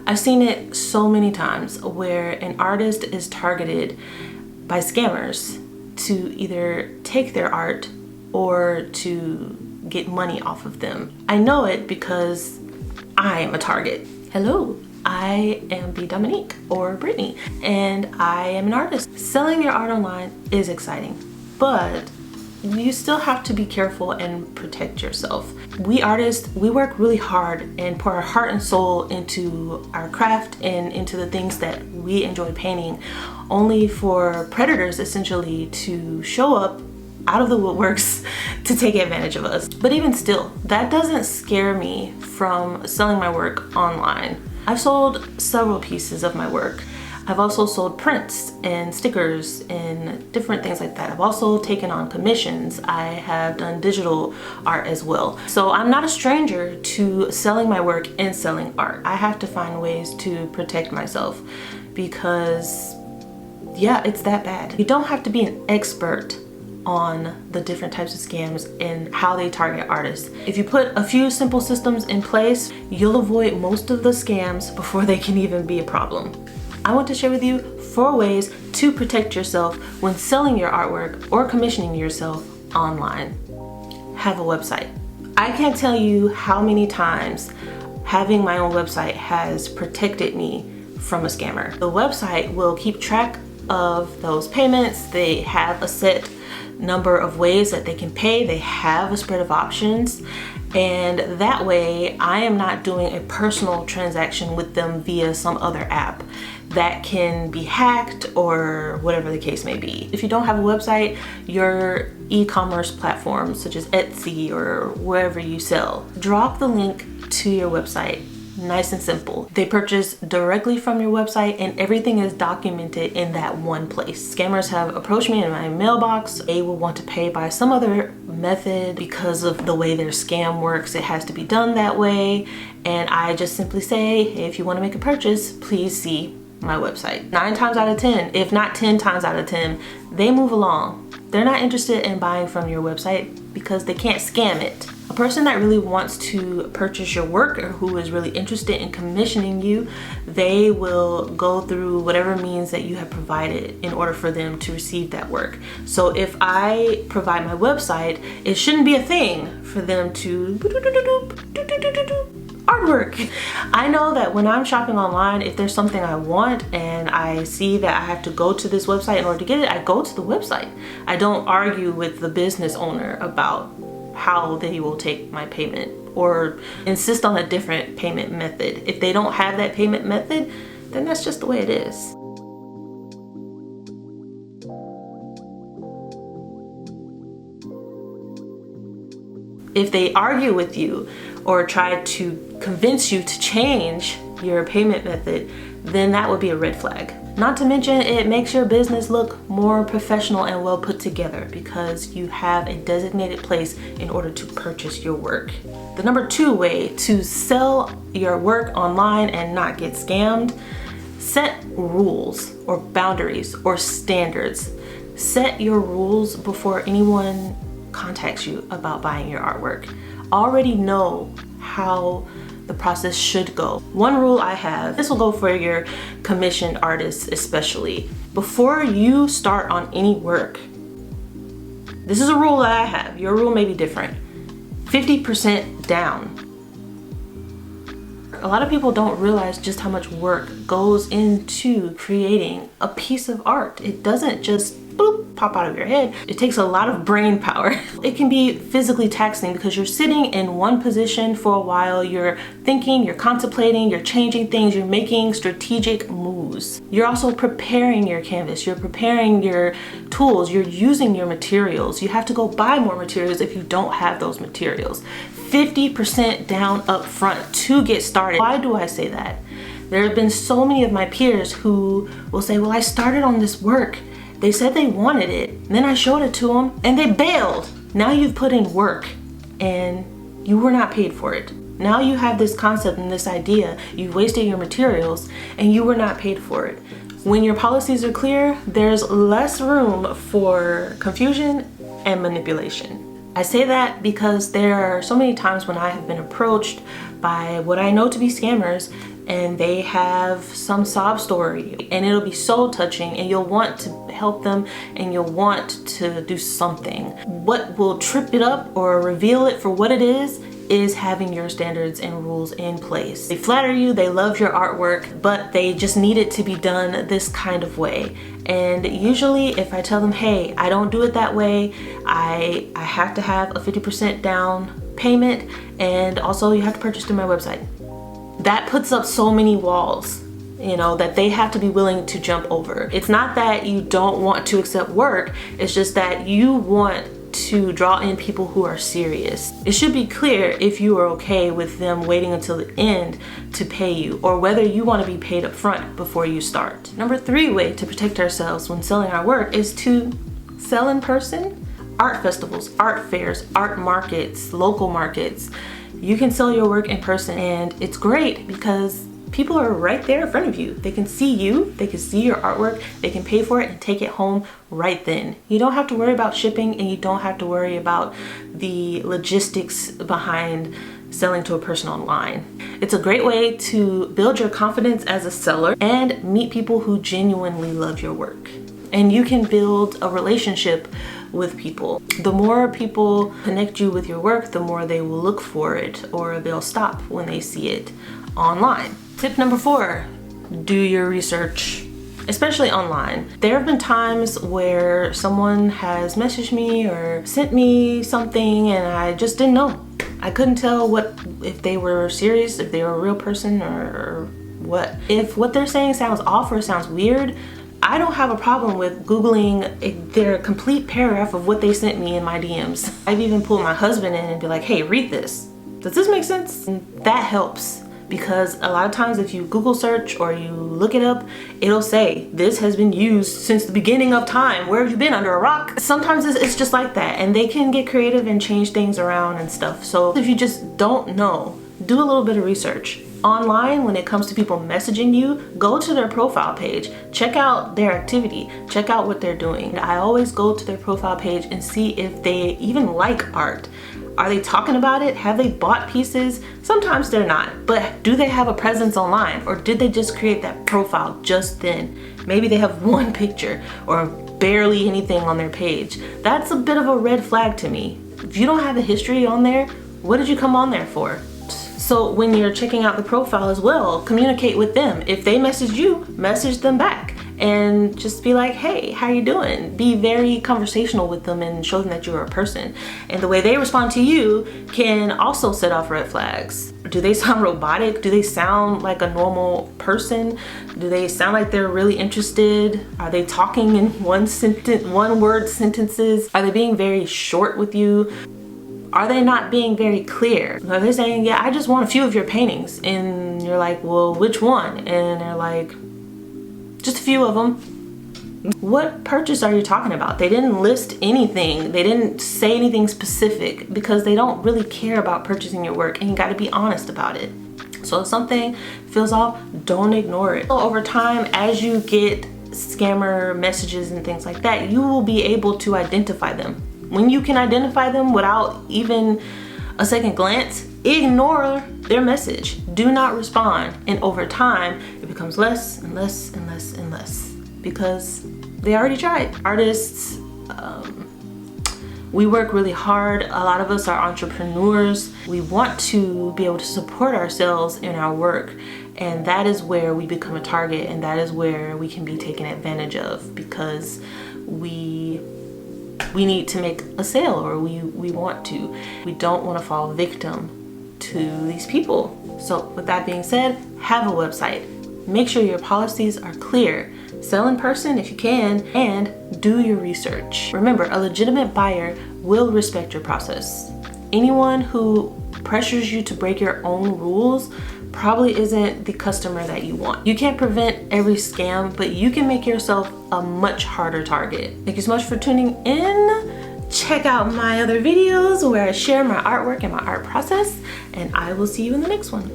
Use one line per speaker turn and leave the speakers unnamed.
I've seen it so many times where an artist is targeted by scammers to either take their art or to get money off of them. I know it because I am a target. Hello, I am bdominique or Brittany, and I am an artist. Selling your art online is exciting, but you still have to be careful and protect yourself. We artists, we work really hard and pour our heart and soul into our craft and into the things that we enjoy painting, only for predators essentially to show up out of the woodworks to take advantage of us. But even still, that doesn't scare me from selling my work online. I've sold several pieces of my work. I've also sold prints and stickers and different things like that. I've also taken on commissions. I have done digital art as well. So I'm not a stranger to selling my work and selling art. I have to find ways to protect myself because, yeah, it's that bad. You don't have to be an expert on the different types of scams and how they target artists. If you put a few simple systems in place, you'll avoid most of the scams before they can even be a problem. I want to share with you 4 ways to protect yourself when selling your artwork or commissioning yourself online. Have a website. I can't tell you how many times having my own website has protected me from a scammer. The website will keep track of those payments. They have a set number of ways that they can pay. They have a spread of options, and that way I am not doing a personal transaction with them via some other app that can be hacked or whatever the case may be. If you don't have a website, your e-commerce platforms such as Etsy or wherever you sell, drop the link to your website. Nice and simple. They purchase directly from your website and everything is documented in that one place. Scammers have approached me in my mailbox. They will want to pay by some other method because of the way their scam works. It has to be done that way. And I just simply say, hey, if you want to make a purchase, please see my website. 9 times out of 10, if not 10 times out of 10, they move along. They're not interested in buying from your website because they can't scam it. A person that really wants to purchase your work or who is really interested in commissioning you, they will go through whatever means that you have provided in order for them to receive that work. So if I provide my website, it shouldn't be a thing for them to artwork. I know that when I'm shopping online, if there's something I want and I see that I have to go to this website in order to get it, I go to the website. I don't argue with the business owner about how they will take my payment or insist on a different payment method. If they don't have that payment method, then that's just the way it is. If they argue with you or try to convince you to change your payment method, then that would be a red flag. Not to mention, it makes your business look more professional and well put together because you have a designated place in order to purchase your work. The number 2 way to sell your work online and not get scammed, set rules or boundaries or standards. Set your rules before anyone contacts you about buying your artwork. Already know how the process should go. One rule I have, this will go for your commissioned artists especially. Before you start on any work, this is a rule that I have, your rule may be different, 50% down. A lot of people don't realize just how much work goes into creating a piece of art. It doesn't just boop, pop out of your head. It takes a lot of brain power. It can be physically taxing because you're sitting in one position for a while, you're thinking, you're contemplating, you're changing things, you're making strategic moves. You're also preparing your canvas, you're preparing your tools, you're using your materials. You have to go buy more materials if you don't have those materials. 50% down up front to get started. Why do I say that? There have been so many of my peers who will say, well, I started on this work. They said they wanted it, and then I showed it to them and they bailed. Now you've put in work and you were not paid for it. Now you have this concept and this idea, you've wasted your materials and you were not paid for it. When your policies are clear, there's less room for confusion and manipulation. I say that because there are so many times when I have been approached by what I know to be scammers and they have some sob story, and it'll be so touching, and you'll want to help them and you'll want to do something. What will trip it up or reveal it for what it is having your standards and rules in place. They flatter you, they love your artwork, but they just need it to be done this kind of way. And usually if I tell them, hey, I don't do it that way, I have to have a 50% down payment, and also you have to purchase through my website. That puts up so many walls, you know, that they have to be willing to jump over. It's not that you don't want to accept work, it's just that you want to draw in people who are serious. It should be clear if you are okay with them waiting until the end to pay you, or whether you want to be paid up front before you start. Number 3 way to protect ourselves when selling our work is to sell in person. Art festivals, art fairs, art markets, local markets. You can sell your work in person, and it's great because people are right there in front of you. They can see you, they can see your artwork, they can pay for it and take it home right then. You don't have to worry about shipping, and you don't have to worry about the logistics behind selling to a person online. It's a great way to build your confidence as a seller and meet people who genuinely love your work. And you can build a relationship with people. The more people connect you with your work, the more they will look for it, or they'll stop when they see it online. Tip number 4, do your research, especially online. There have been times where someone has messaged me or sent me something and I just didn't know. I couldn't tell if they were serious, if they were a real person, or what. If what they're saying sounds off or sounds weird, I don't have a problem with Googling their complete paragraph of what they sent me in my DMs. I've even pulled my husband in and be like, hey, read this. Does this make sense? And that helps, because a lot of times if you Google search or you look it up, it'll say, this has been used since the beginning of time. Where have you been, under a rock? Sometimes it's just like that, and they can get creative and change things around and stuff. So if you just don't know, do a little bit of research. Online, when it comes to people messaging you, go to their profile page, check out their activity, check out what they're doing. I always go to their profile page and see if they even like art. Are they talking about it? Have they bought pieces? Sometimes they're not, but do they have a presence online, or did they just create that profile just then? Maybe they have one picture or barely anything on their page. That's a bit of a red flag to me. If you don't have a history on there, what did you come on there for? So when you're checking out the profile as well, communicate with them. If they message you, message them back and just be like, hey, how you doing? Be very conversational with them and show them that you're a person. And the way they respond to you can also set off red flags. Do they sound robotic? Do they sound like a normal person? Do they sound like they're really interested? Are they talking in one word sentences? Are they being very short with you? Are they not being very clear? Are they saying, yeah, I just want a few of your paintings? And you're like, well, which one? And they're like, just a few of them. What purchase are you talking about? They didn't list anything. They didn't say anything specific, because they don't really care about purchasing your work, and you got to be honest about it. So if something feels off, don't ignore it. So over time, as you get scammer messages and things like that, you will be able to identify them. When you can identify them without even a second glance, ignore their message. Do not respond. And over time, it becomes less and less and less and less, because they already tried. Artists, we work really hard. A lot of us are entrepreneurs. We want to be able to support ourselves in our work. And that is where we become a target, and that is where we can be taken advantage of, because we need to make a sale, or we want to. We don't want to fall victim to these people. So with that being said, have a website. Make sure your policies are clear. Sell in person if you can, and do your research. Remember, a legitimate buyer will respect your process. Anyone who pressures you to break your own rules probably isn't the customer that you want. You can't prevent every scam, but you can make yourself a much harder target. Thank you so much for tuning in. Check out my other videos where I share my artwork and my art process, and I will see you in the next one.